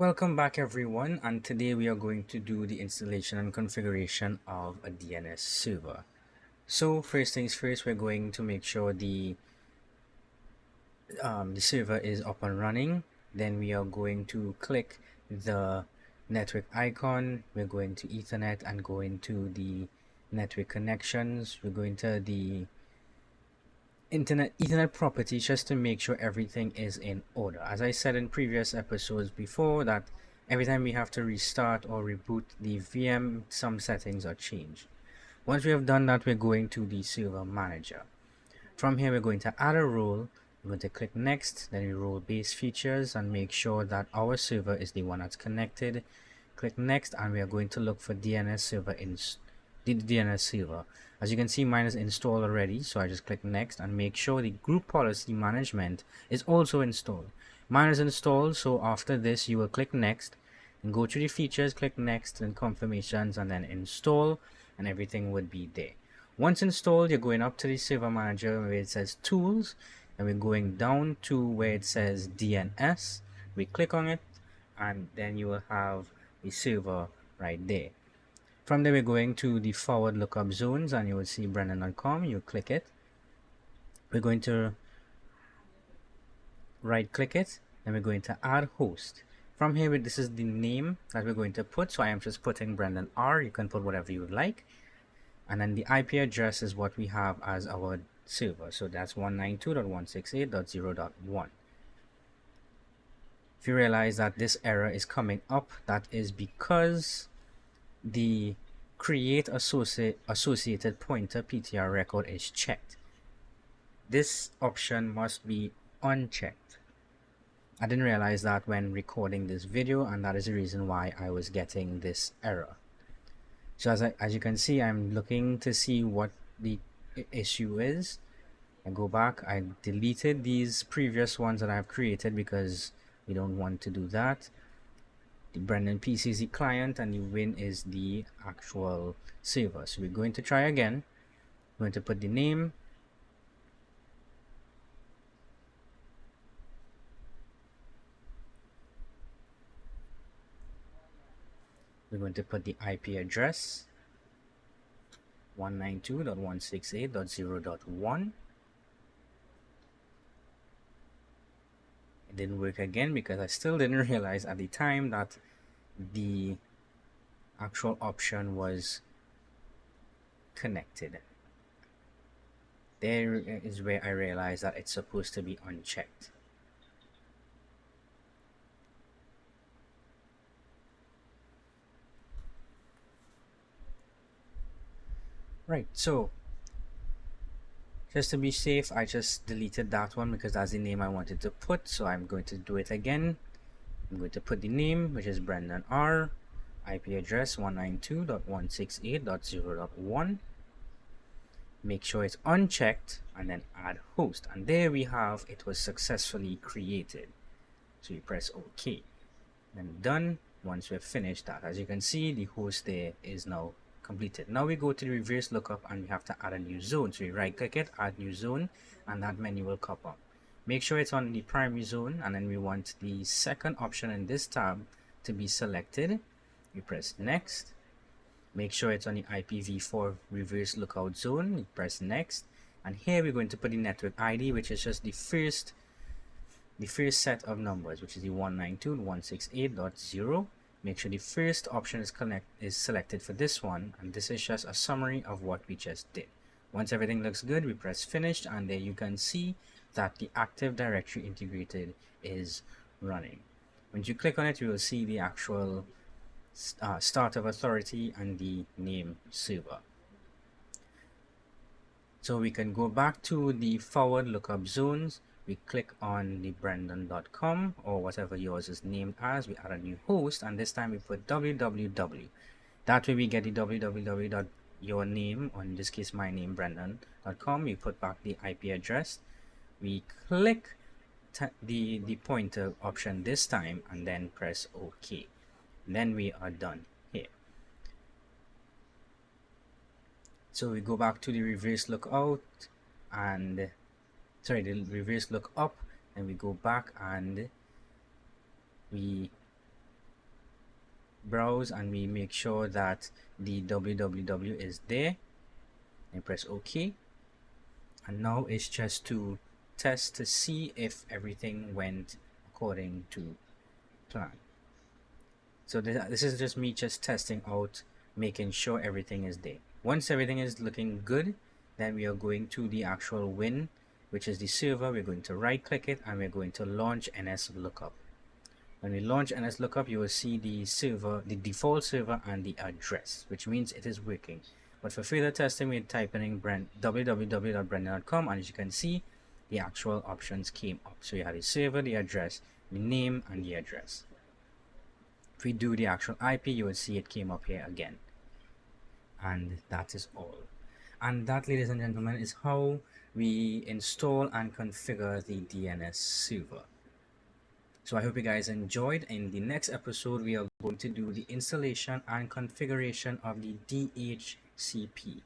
Welcome back everyone, and today we are going to do the installation and configuration of a DNS server. So first things first, we're going to make sure the server is up and running. Then we are going to click the network icon. We're going to Ethernet and go into the network connections. We're going to the internet Ethernet properties just to make sure everything is in order. As I said in previous episodes before, that every time we have to restart or reboot the VM, some settings are changed. Once we have done that, we're going to the server manager. From here, we're going to add a role. We're going to click next, then we role based features and make sure that our server is the one that's connected. Click next, and we are going to look for DNS server the DNS server. As you can see, mine is installed already, so I just click next and make sure the group policy management is also installed. Mine is installed, so after this you will click next and go to the features, click next and confirmations, and then install, and everything would be there. Once installed, you're going up to the server manager where it says tools, and we're going down to where it says DNS. We click on it, and then you will have the server right there. From there, we're going to the forward lookup zones, and you will see Brendan.com. You click it. We're going to right click it, and we're going to add host. From here, this is the name that we're going to put, so I am just putting Brendan R. You can put whatever you would like. And then the IP address is what we have as our server, so that's 192.168.0.1. If you realize that this error is coming up, that is because the create associated pointer PTR record is checked. This option must be unchecked. I didn't realize that when recording this video, and that is the reason why I was getting this error. So as you can see, I'm looking to see what the issue is. I go back, I deleted these previous ones that I've created because we don't want to do that. The Brendan PC is the client and the win is the actual server. So we're going to try again. We're going to put the name. We're going to put the IP address 192.168.0.1. It didn't work again because I still didn't realize at the time that the actual option was connected. There is where I realized that it's supposed to be unchecked. Right, so just to be safe, I just deleted that one because that's the name I wanted to put, so I'm going to do it again. I'm going to put the name, which is Brendan R, IP address 192.168.0.1. Make sure it's unchecked and then add host, and there we have it was successfully created. So you press OK and done. Once we've finished that, as you can see, the host there is now completed. Now we go to the reverse lookup and we have to add a new zone. So we right click it, add new zone, and that menu will pop up. Make sure it's on the primary zone, and then we want the second option in this tab to be selected. You press next. Make sure it's on the IPv4 reverse lookout zone. You press next, and here we're going to put the network ID, which is just the first set of numbers, which is the 192.168.0. Make sure the first option is selected for this one, and this is just a summary of what we just did. Once everything looks good, we press finish, and there you can see that the Active Directory integrated is running. When you click on it, you will see the actual start of authority and the name server. So we can go back to the forward lookup zones. We click on the Brendan.com or whatever yours is named as. We add a new host, and this time we put www. That way we get the www. Your name, or in this case my name, Brendan.com. We put back the IP address. We click the pointer option this time and then press OK. Then we are done here. So we go back to the reverse lookout and the reverse lookup, and we go back and we browse and we make sure that the www is there and press OK. And now it's just to test to see if everything went according to plan. So this is just me just testing out, making sure everything is there. Once everything is looking good, then we are going to the actual win, which is the server. We're going to right click it and we're going to launch NS lookup. When we launch NS lookup, you will see the server, the default server and the address, which means it is working. But for further testing, we're typing in www.brendan.com, and as you can see, the actual options came up. So you have the server, the address, the name, and the address. If we do the actual IP, you will see it came up here again. And that is all. And that, ladies and gentlemen, is how we install and configure the DNS server. So I hope you guys enjoyed. In the next episode, we are going to do the installation and configuration of the DHCP.